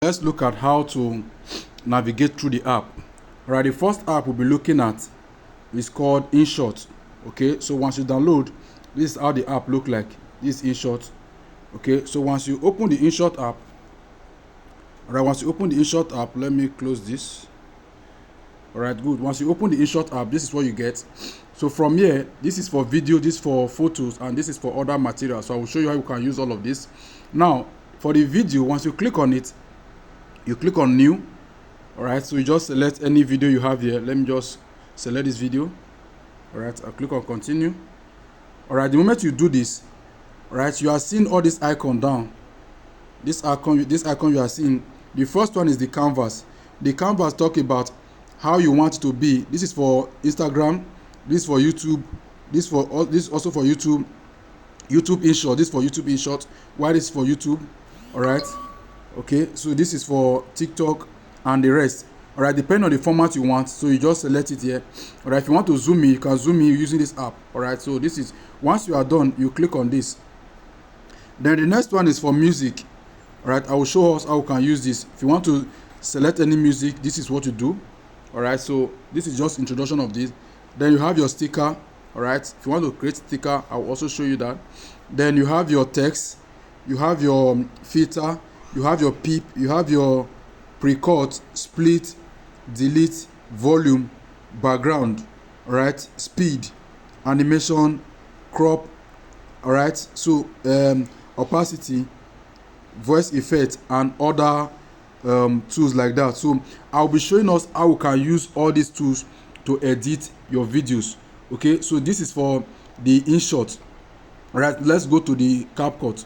Let's look at how to navigate through the app. All right, the first app we'll be looking at is called inshot. Okay, so once you download, this is how the app look like. This is inshot. Okay, so once you open the inshot app, all right, once you open the inshot app, let me close this. All right, good. Once you open the inshot app, this is what you get. So from here, this is for video, this is for photos, and this is for other materials. So I will show you how you can use all of this. Now for the video, once you click on it, you click on new. All right, so you just select any video you have here. Let me just select this video. All right, I'll click on continue. All right, the moment you do this, all right, you are seeing all this icon down. This icon you are seeing, the first one is the canvas. The canvas talk about how you want it to be. This is for Instagram, this is for YouTube, this is also for YouTube InShot, this is for YouTube InShot, why this is for YouTube. All right, okay, so this is for TikTok and the rest. All right, depending on the format you want, so you just select it here. All right, if you want to zoom in, you can zoom in using this app. All right, so this is, once you are done, you click on this. Then the next one is for music. All right, I will show us how we can use this. If you want to select any music, this is what you do. All right, so this is just introduction of this. Then you have your sticker. All right, if you want to create sticker, I will also show you that. Then you have your text, you have your filter, you have your peep, you have your pre-cut, split, delete, volume, background, all right, speed, animation, crop, all right, so opacity, voice effect, and other tools like that. So I'll be showing us how we can use all these tools to edit your videos. Okay, so this is for the InShot. All right, let's go to the CapCut.